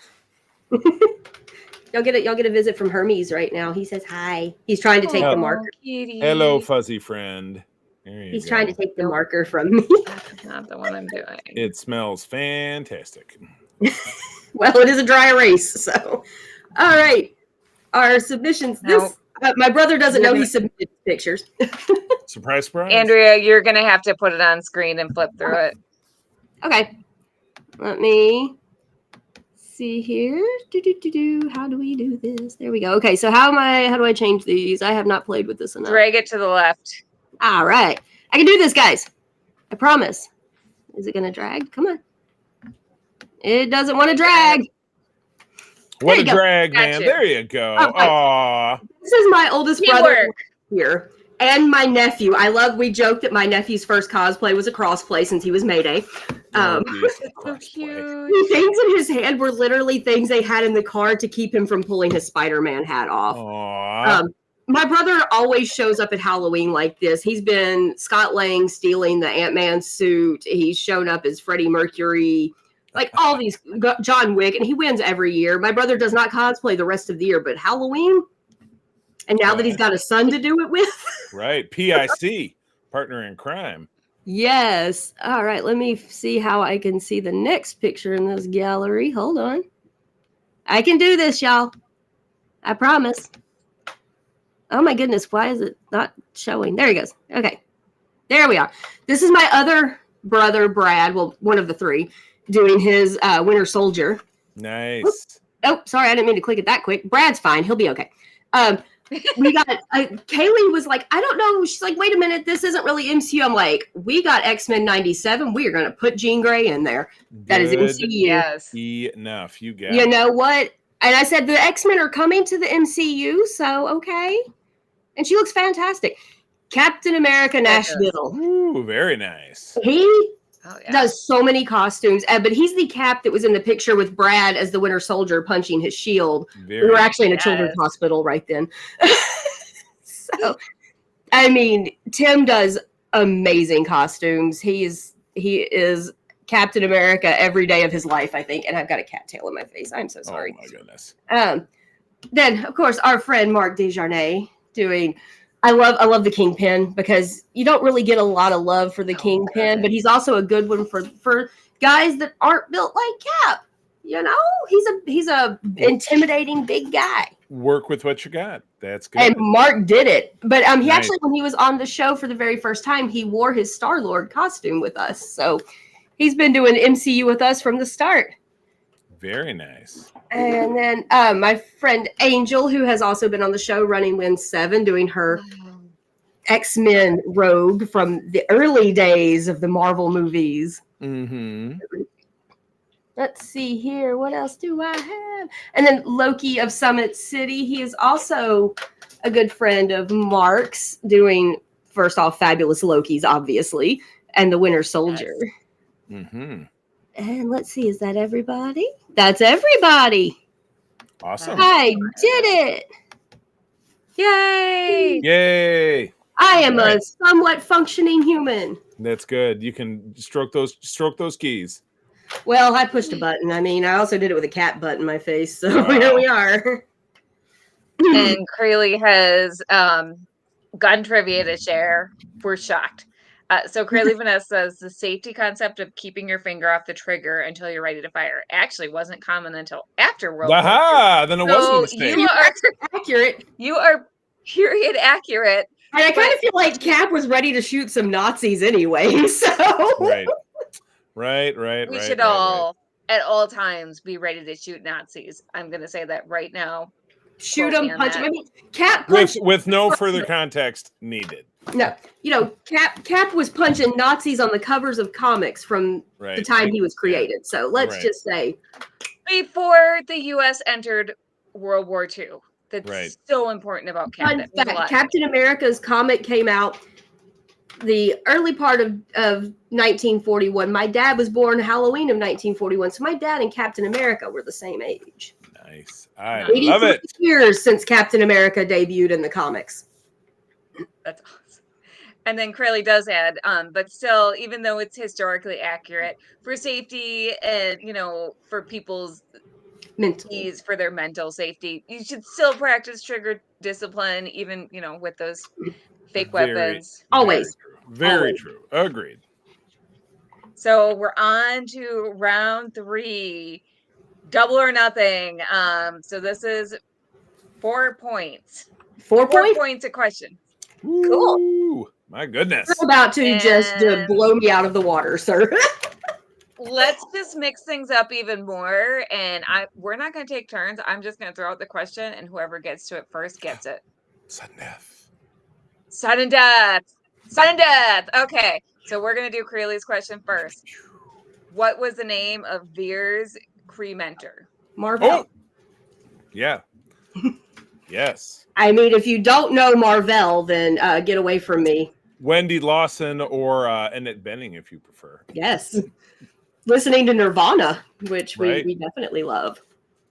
Y'all get a visit from Hermes right now. He says hi. He's trying to take the marker. Kitty. Hello, fuzzy friend. He's trying to take the marker from me. That's not the one I'm doing. It smells fantastic. Well, it is a dry erase, so. All right. Our submissions. My brother doesn't know he submitted pictures. Surprise. Andrea, you're going to have to put it on screen and flip through it. Okay. Let me see here. How do we do this? There we go. Okay, so how do I change these? I have not played with this enough. Drag it to the left. All right. I can do this, guys. I promise. Is it going to drag? Come on. It doesn't want to drag. What a drag, man. There you go. Aww. This is my oldest brother here. And my nephew. We joked that my nephew's first cosplay was a crossplay since he was Mayday. So cute. The things in his hand were literally things they had in the car to keep him from pulling his Spider-Man hat off. My brother always shows up at Halloween like this. He's been Scott Lang stealing the Ant-Man suit. He's shown up as Freddie Mercury. Like all these, John Wick, and he wins every year. My brother does not cosplay the rest of the year, but Halloween, and now that he's got a son to do it with. Right, PIC, partner in crime. Yes. All right, let me see how I can see the next picture in this gallery. Hold on. I can do this, y'all. I promise. Oh my goodness, why is it not showing? There he goes. Okay, there we are. This is my other brother, Brad, well, one of the three, doing his Winter Soldier. Nice. Oops. Oh, sorry, I didn't mean to click it that quick. Brad's fine. He'll be okay. We got, Kaylee was like, I don't know. She's like, wait a minute. This isn't really MCU. I'm like, we got X-Men 97. We are going to put Jean Grey in there. That is MCU. Yes. Enough. You got You know what? And I said, the X-Men are coming to the MCU, so okay. And she looks fantastic. Captain America Nashville. Ooh, very nice. He does so many costumes, but he's the Cap that was in the picture with Brad as the Winter Soldier punching his shield. We were actually in a children's hospital right then. So, I mean, Tim does amazing costumes. He is Captain America every day of his life, I think. And I've got a cattail in my face. I'm so sorry. Oh my goodness. Then, of course, our friend Mark Desjardins doing. I love the Kingpin because you don't really get a lot of love for the Kingpin, but he's also a good one for guys that aren't built like Cap. You know, he's a intimidating big guy. Work with what you got. That's good. And Mark did it, but he actually, when he was on the show for the very first time, he wore his Star-Lord costume with us. So he's been doing MCU with us from the start. Very nice. And then my friend Angel, who has also been on the show, running Win 7, doing her X-Men rogue from the early days of the Marvel movies. Mm-hmm. Let's see here. What else do I have? And then Loki of Summit City. He is also a good friend of Mark's, doing, first off, Fabulous Lokis, obviously, and the Winter Soldier. Yes. Mm-hmm. And let's see, is that everybody? That's everybody. Awesome. I did it. Yay. Yay. I am a somewhat functioning human. That's good. You can stroke those keys. Well, I pushed a button. I mean, I also did it with a cat butt in my face. So here we are. And Crayle has gun trivia to share. We're shocked. So Crayle Vanest says the safety concept of keeping your finger off the trigger until you're ready to fire actually wasn't common until after World War II. Aha! Then it wasn't a So mistake. you are Accurate. you are period accurate. And I kind of feel like Cap was ready to shoot some Nazis anyway. So Right. We should all at all times be ready to shoot Nazis. I'm going to say that right now. shoot Quote me him, on punch that. him. I mean, Cap punched. With no further context needed. No, Cap was punching Nazis on the covers of comics from the time he was created. So let's just say before the U.S. entered World War II. That's so important about Cap. Fun fact, Captain America's comic came out the early part of 1941. My dad was born Halloween of 1941, so my dad and Captain America were the same age. Nice. I love it. Years since Captain America debuted in the comics. That's awesome. And then Crayle does add, but still, even though it's historically accurate, for safety and, for people's ease, for their mental safety, you should still practice trigger discipline, even, with those fake weapons. Always. Very true. Agreed. So we're on to round 3. Double or nothing. So this is 4 points. 4 points a question. Cool. Ooh, my goodness. You're about to just blow me out of the water, sir. Let's just mix things up even more. And we're not going to take turns. I'm just going to throw out the question, and whoever gets to it first gets it. Sudden death. Sudden death. Sudden death. Okay. So we're going to do Crayle's question first. What was the name of Veer's Cree-mentor? Marvel. Oh. Yeah. Yes. I mean, if you don't know Marvel, then get away from me. Wendy Lawson or Annette Bening, if you prefer. Yes. Listening to Nirvana, which we definitely love.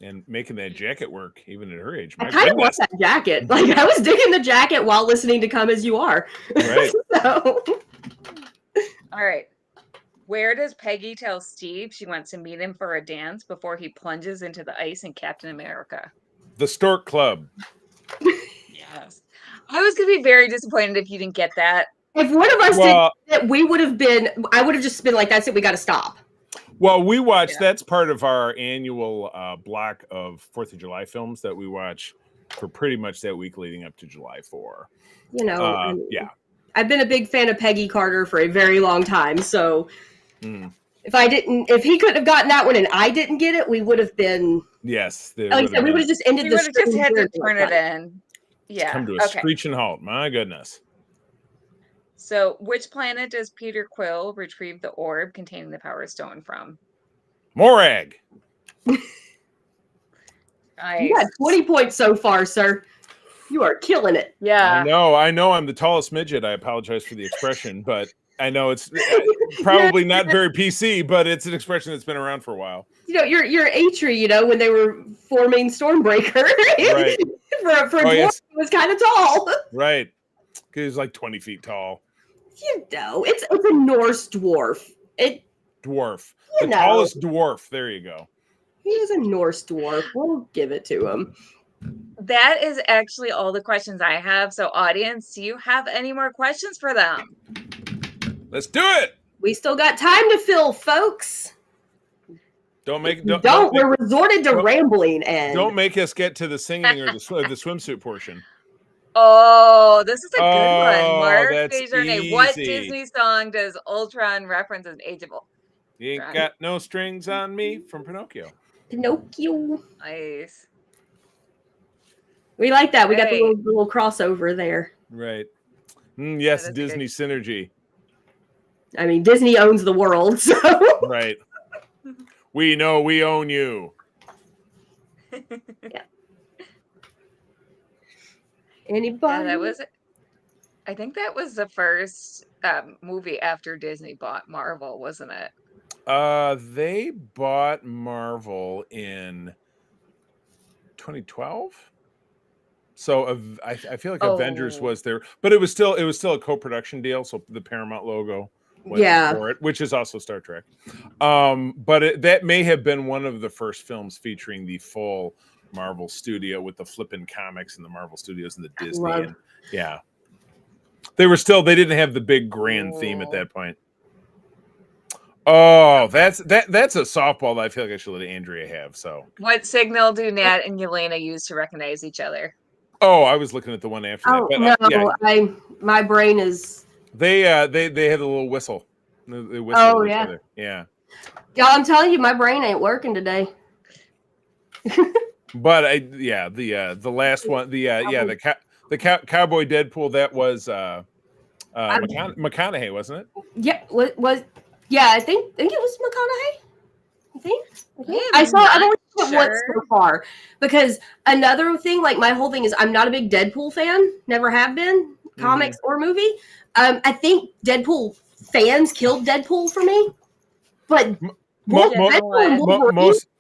And making that jacket work, even at her age. I kind of want that jacket. Like, I was digging the jacket while listening to Come As You Are. Right. So. All right. Where does Peggy tell Steve she wants to meet him for a dance before he plunges into the ice in Captain America? The Stork Club. Yes. I was going to be very disappointed if you didn't get that. If one of us did it, I would have just been like, that's it, we got to stop. Well, we watch, that's part of our annual block of 4th of July films that we watch for pretty much that week leading up to July 4. I've been a big fan of Peggy Carter for a very long time. So if he couldn't have gotten that one and I didn't get it, we would have been. Yes. Like I said, we would have just ended the stream. We would have just had to turn it in. Yeah. Come to a screeching halt. My goodness. So, which planet does Peter Quill retrieve the orb containing the Power Stone from? Morag. Nice. You got 20 points so far, sir. You are killing it. Yeah. I know I'm the tallest midget. I apologize for the expression, but I know it's probably not very PC, but it's an expression that's been around for a while. You're Atri, when they were forming Stormbreaker. Right. for dwarf, it was kind of tall. Right. Because he's like 20 feet tall. It's a Norse dwarf. Dwarf. The tallest dwarf. There you go. He is a Norse dwarf. We'll give it to him. That is actually all the questions I have. So, audience, do you have any more questions for them? Let's do it. We still got time to fill, folks. We're resorted to rambling and don't make us get to the singing or the swimsuit portion. Oh, this is a good one. Mark that's Desjardins. What Disney song does Ultron reference as Age of Ultron? You ain't got no strings on me from Pinocchio. Nice. We like that. We got the little crossover there. Right. Yes, Disney synergy. I mean, Disney owns the world, so. Right. We know we own you. Yeah. Anybody? That was it. I think that was the first movie after Disney bought Marvel, wasn't it? They bought Marvel in 2012. So I feel like Avengers was there, but it was still a co-production deal. So the Paramount logo went for it, which is also Star Trek. But that may have been one of the first films featuring the full Marvel studio with the flippin' comics and the Marvel Studios and the Disney. They didn't have the big grand theme at that point. Oh, that's a softball that I feel like I should let Andrea have. So, what signal do Nat and Yelena use to recognize each other? Oh, I was looking at the one after that. But, yeah. My brain is. They had a little whistle. They whistle at each other. Yeah. Y'all, I'm telling you, my brain ain't working today. But the last one, the Cowboy Deadpool, that was McConaughey, wasn't it? Yeah, I think it was McConaughey. I think. I don't know what so far, because another thing, like my whole thing is I'm not a big Deadpool fan, never have been, comics or movie. I think Deadpool fans killed Deadpool for me, but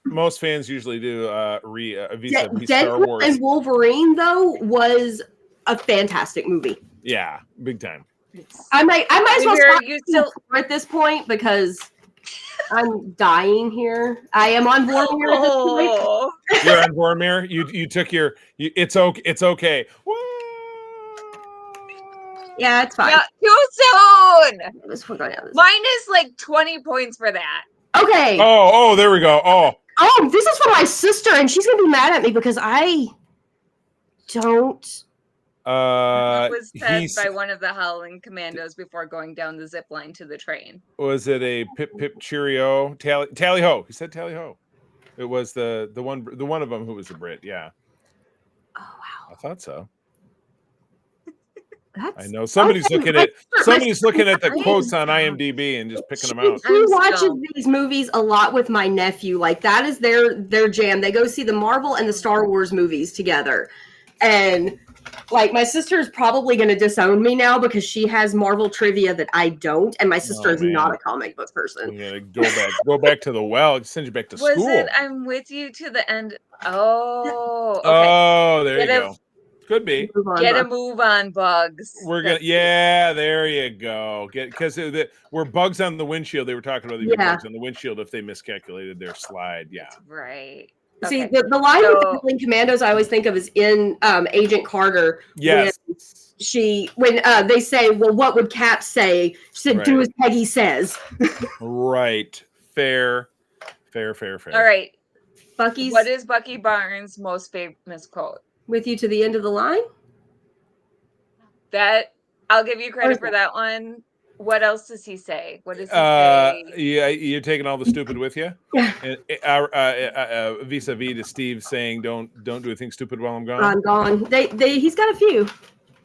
most fans usually do. Deadpool Star Wars and Wolverine though was a fantastic movie. Yeah, big time. I might as well stop at this point because I'm dying here. I am on Vormir at this point. You're on Vormir. You took your. It's okay. It's okay. Yeah, it's fine. Yeah, too soon. Minus like 20 points for that. Okay. Oh, there we go. Oh, this is for my sister, and she's gonna be mad at me because I don't. That was said by one of the Howling Commandos before going down the zip line to the train. Was it a pip pip cheerio tally ho? He said tally ho. It was the one of them who was a Brit. Yeah. Oh wow. I thought so. I know somebody's looking at the quotes on IMDb and just picking them out. She watches these movies a lot with my nephew. Like that is their jam. They go see the Marvel and the Star Wars movies together, and like my sister is probably going to disown me now because she has Marvel trivia that I don't, and my sister is not a comic book person. You gotta go back to the well. Send you back to school. Was it I'm with you to the end? Oh, okay. Oh, there you go. Could be. Get a move on, Bugs. We're gonna, there you go. Because we're bugs on the windshield. They were talking about the bugs on the windshield if they miscalculated their slide. Yeah, right. See, the line with the Howling Commandos I always think of is in Agent Carter. Yes. When they say, "Well, what would Cap say?" She said, "Do as Peggy says." Right. Fair. All right. Bucky's. What is Bucky Barnes' most famous quote? With you to the end of the line? That I'll give you credit for that one. What else does he say? What does he say? Yeah, you're taking all the stupid with you. Yeah. Vis-a-vis to Steve saying, "Don't do anything stupid while I'm gone." I'm gone. He's got a few.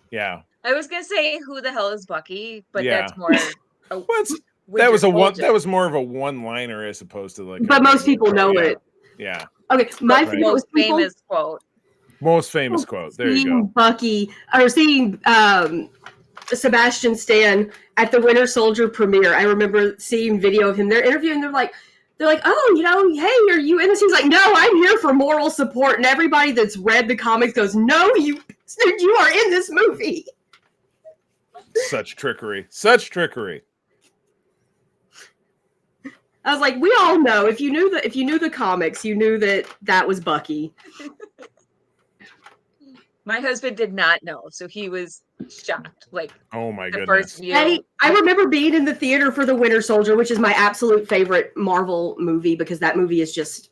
Yeah. I was gonna say, "Who the hell is Bucky?" But that's more. That was more of a one-liner as opposed to like. But most people know it. Yeah. Okay, my most famous quote. Most famous quote. There you go. Bucky or seeing Sebastian Stan at the Winter Soldier premiere. I remember seeing video of him. They're interviewing. They're like, "Oh, hey, are you in this?" He's like, "No, I'm here for moral support." And everybody that's read the comics goes, "No, you are in this movie." Such trickery. I was like, we all know if you knew the comics, you knew that was Bucky. My husband did not know, so he was shocked. Like, oh my goodness! First view. I remember being in the theater for The Winter Soldier, which is my absolute favorite Marvel movie because that movie is just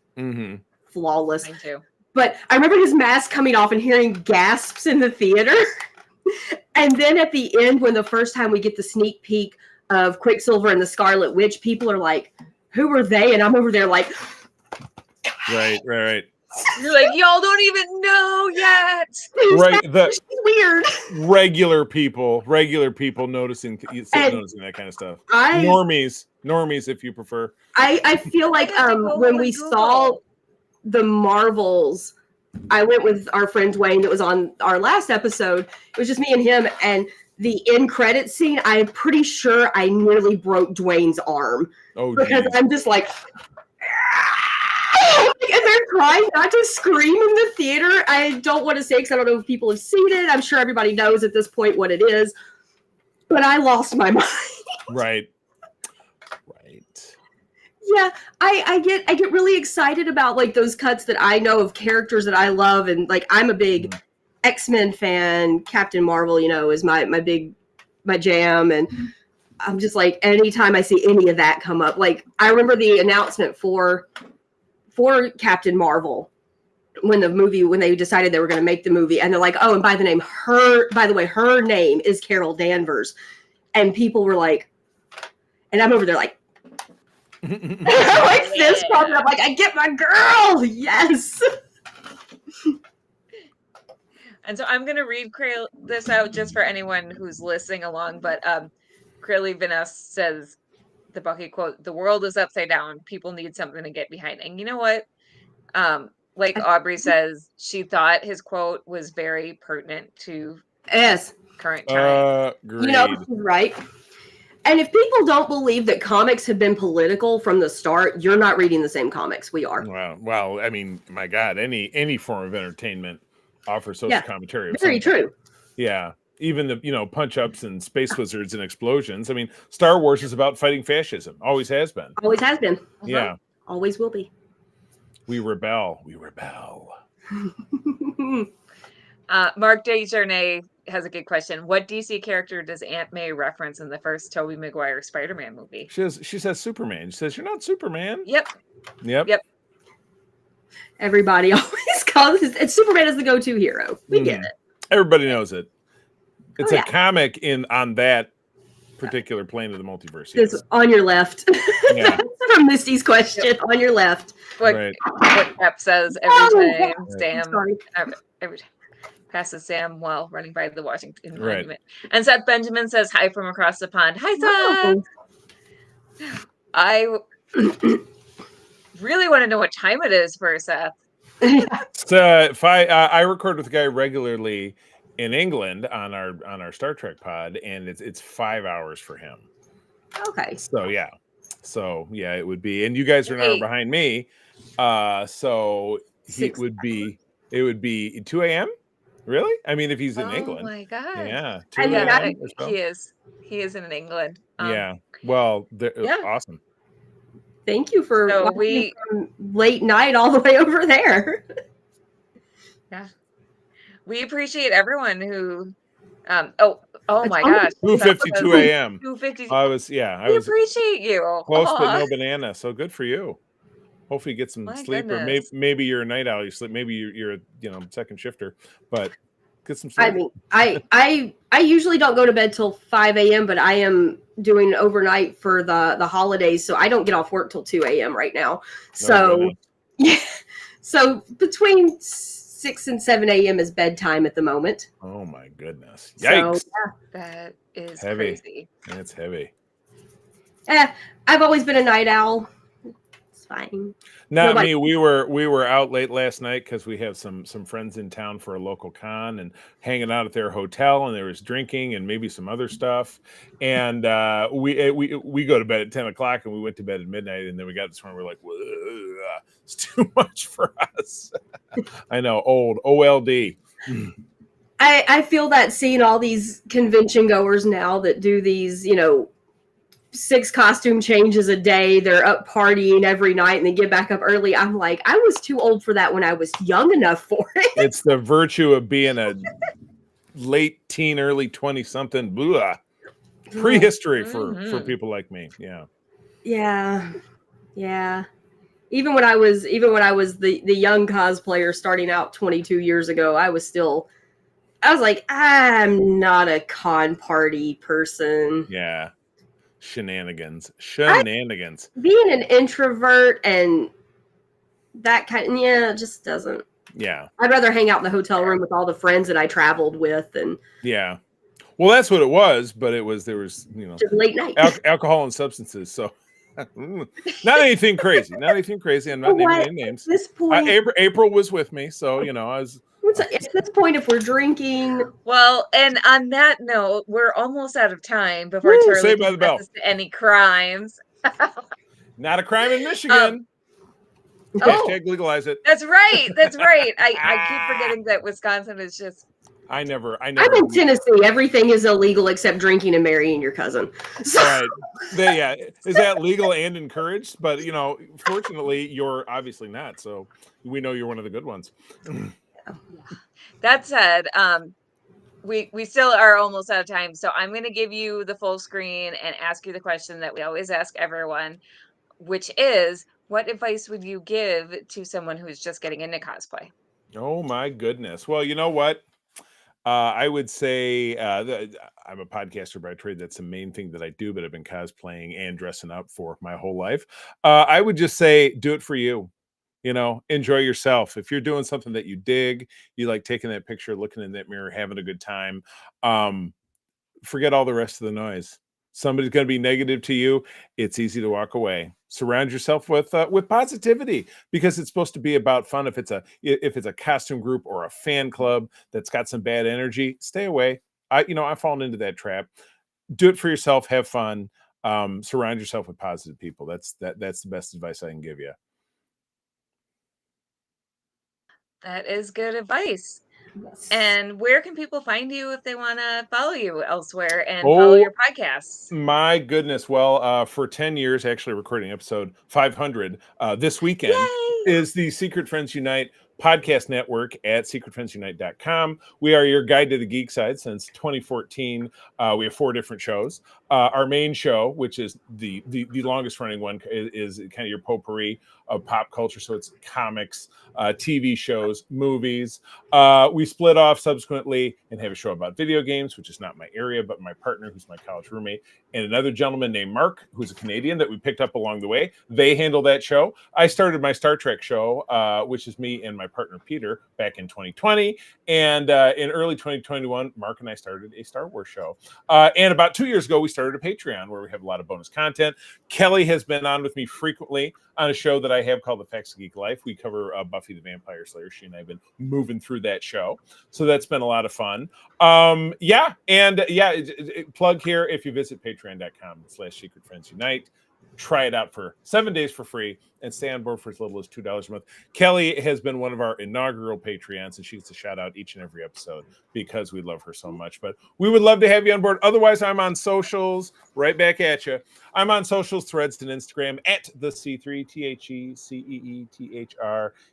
flawless. Mine too. But I remember his mask coming off and hearing gasps in the theater, and then at the end, when the first time we get the sneak peek of Quicksilver and the Scarlet Witch, people are like, "Who are they?" And I'm over there like, right. You're like, y'all don't even know yet. Right. She's weird. Regular people noticing that kind of stuff. Normies, if you prefer. I feel like when we saw the Marvels, I went with our friend Dwayne that was on our last episode. It was just me and him, and the end credit scene, I'm pretty sure I nearly broke Dwayne's arm. Oh, because I'm just like, and they're trying not to scream in the theater. I don't want to say because I don't know if people have seen it. I'm sure everybody knows at this point what it is, but I lost my mind. Right. Yeah, I get really excited about like those cuts that I know of characters that I love, and like I'm a big X-Men fan. Captain Marvel, is my big my jam, and I'm just like, anytime I see any of that come up, like I remember the announcement for Captain Marvel when they decided they were going to make the movie, and they're like, oh, and by the way, her name is Carol Danvers, and people were like, and I'm over there like, like this, probably, I'm like, I get my girl, yes. And so I'm going to read Crayle this out just for anyone who's listening along. But Crayle Vanest says the Bucky quote, "The world is upside down. People need something to get behind." And you know what? Like Aubrey says, she thought his quote was very pertinent to current time. Agreed. You know, right? And if people don't believe that comics have been political from the start, you're not reading the same comics we are. Well, I mean, my God, any form of entertainment offers social commentary. Very true. Yeah. Even the punch-ups and space wizards and explosions. I mean, Star Wars is about fighting fascism. Always has been. Always has been. Yeah. Always will be. We rebel. Mark Desjardins has a good question. What DC character does Aunt May reference in the first Tobey Maguire Spider-Man movie? She says Superman. She says, "You're not Superman." Yep. Everybody always calls it. Superman is the go-to hero. We get it. Everybody knows it. It's a comic on that particular plane of the multiverse. Yes. It's on your left. Yeah. From Misty's question, on your left. What Pep says every time Sam every time passes Sam while running by the Washington Monument. And Seth Benjamin says hi from across the pond. Hi, Seth. I really want to know what time it is for Seth. So if I record with a guy regularly in England on our Star Trek pod, and it's 5 hours for him. Okay. So yeah, it would be, and you guys are an hour behind me. So it would be 2 a.m. Really? I mean, if he's in England. Oh my God. Yeah. He is in England. Yeah. Well, awesome. Thank you for watching from late night all the way over there. Yeah. We appreciate everyone who oh my gosh. 2:52 a.m. 2:50. I was appreciate you. Close but no banana. So good for you. Hopefully you get some sleep, goodness. or maybe you're a night owl. You sleep. Maybe you're a second shifter, but get some sleep. I mean, I usually don't go to bed till 5 a.m., but I am doing overnight for the holidays, so I don't get off work till 2 a.m. right now. So so between 6 and 7 a.m. is bedtime at the moment. Oh my goodness! Yikes! So, that is heavy. Crazy. It's heavy. I've always been a night owl. Fine. Not me. We were out late last night because we have some friends in town for a local con and hanging out at their hotel, and there was drinking and maybe some other stuff. And we go to bed at 10 o'clock, and we went to bed at midnight, and then we got this morning. We're like, it's too much for us. I know, old OLD. I feel that seeing all these convention goers now that do these, 6 costume changes a day, they're up partying every night and they get back up early. I'm like, I was too old for that when I was young enough for it. It's the virtue of being a late teen, early 20-something prehistory for people like me. Yeah. Even when I was the young cosplayer starting out 22 years ago, I was like, I'm not a con party person. Yeah. Shenanigans. Being an introvert and that it just doesn't. Yeah. I'd rather hang out in the hotel room with all the friends that I traveled with. And yeah. Well, that's what it was, but there was, just late night. Alcohol and substances. So not anything crazy. I'm not naming any names. At this point, April was with me. So, I was. At this point, if we're drinking. Well, and on that note, we're almost out of time before Charlie confesses to any crimes. Not a crime in Michigan. Hashtag legalize it. That's right. I keep forgetting that Wisconsin is just. I never. I'm in Tennessee. Everything is illegal except drinking and marrying your cousin. So. Right. Is that legal and encouraged? But fortunately, you're obviously not. So we know you're one of the good ones. That said, we still are almost out of time, so I'm going to give you the full screen and ask you the question that we always ask everyone, which is, what advice would you give to someone who's just getting into cosplay? Oh my goodness. Well, you know what? I would say I'm a podcaster by trade. That's the main thing that I do, but I've been cosplaying and dressing up for my whole life. I would just say, do it for you. Enjoy yourself. If you're doing something that you dig, you like taking that picture, looking in that mirror, having a good time, forget all the rest of the noise. Somebody's going to be negative to you. It's easy to walk away. Surround yourself with positivity, because it's supposed to be about fun. If it's a costume group or a fan club that's got some bad energy, stay away. I've fallen into that trap. Do it for yourself. Have fun. Surround yourself with positive people. That's the best advice I can give you. That is good advice. Yes. And where can people find you if they want to follow you elsewhere and follow your podcasts? My goodness. Well, for 10 years, actually recording episode 500 this weekend. Yay! Is the Secret Friends Unite podcast network at secretfriendsunite.com. We are your guide to the geek side since 2014. We have 4 different shows. Our main show, which is the longest running one, is kind of your potpourri of pop culture. So it's comics, TV shows, movies. We split off subsequently and have a show about video games, which is not my area, but my partner, who's my college roommate, and another gentleman named Mark, who's a Canadian that we picked up along the way. They handle that show. I started my Star Trek show, which is me and my partner Peter, back in 2020. And in early 2021, Mark and I started a Star Wars show. And about 2 years ago, we started a Patreon where we have a lot of bonus content. Kelly has been on with me frequently on a show that I have called The Facts of Geek Life. We cover Buffy the Vampire Slayer. She and I have been moving through that show. So that's been a lot of fun. Plug here, if you visit patreon.com/secretfriendsunite, try it out for 7 days for free and stay on board for as little as $2 a month. Kelly has been one of our inaugural Patreons, and she gets a shout out each and every episode because we love her so much. But we would love to have you on board. Otherwise, I'm on socials, right back at you. I'm on socials, Threads, and Instagram at TheCeeThree,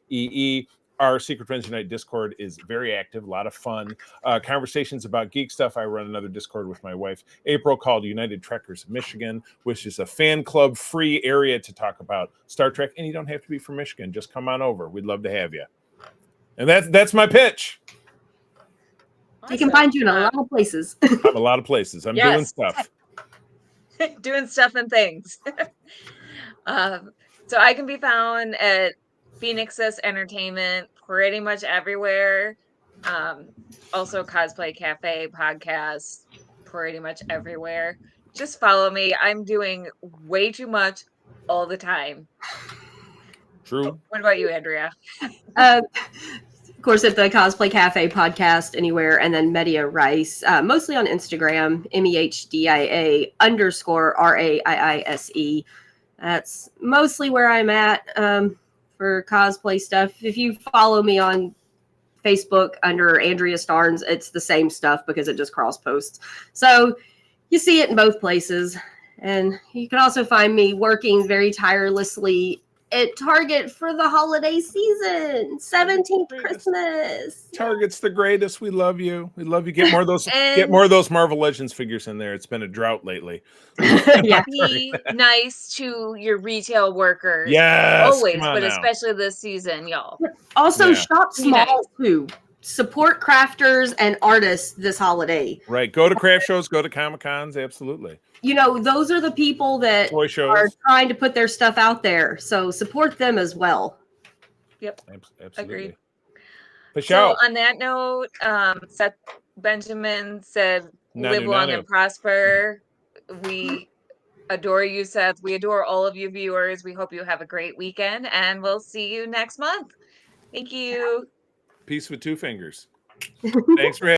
TheCeeThree. Our Secret Friends Unite Discord is very active, a lot of fun conversations about geek stuff. I run another Discord with my wife, April, called United Trekkers of Michigan, which is a fan club free area to talk about Star Trek. And you don't have to be from Michigan. Just come on over. We'd love to have you. And that's my pitch. Awesome. They can find you in a lot of places. I'm a lot of places. I'm doing stuff. Doing stuff and things. So I can be found at Phoenix's Entertainment pretty much everywhere. Also Cosplay Cafe podcast pretty much everywhere. Just follow me. I'm doing way too much all the time. True. What about you, Andrea? Of course, at the Cosplay Cafe podcast anywhere, and then Media Rice, mostly on Instagram, MEHDIA_RAIISE. That's mostly where I'm at for cosplay stuff. If you follow me on Facebook under Andrea Starnes, it's the same stuff because it just cross posts. So you see it in both places. And you can also find me working very tirelessly at Target for the holiday season. 17th Christmas. Target's the greatest. We love you. We love you. Get more of those. Get more of those Marvel Legends figures in there. It's been a drought lately. Yeah. Be nice to your retail workers. Yes. Always, but especially this season, y'all. Also, shop small too. Support crafters and artists this holiday. Right. Go to craft shows. Go to Comic-Cons. Absolutely. You know, those are the people that are trying to put their stuff out there. So support them as well. Yep. Absolutely. Agreed. So on that note, Seth Benjamin said, live long and prosper. We adore you, Seth. We adore all of you viewers. We hope you have a great weekend, and we'll see you next month. Thank you. Peace with 2 fingers. Thanks for having me.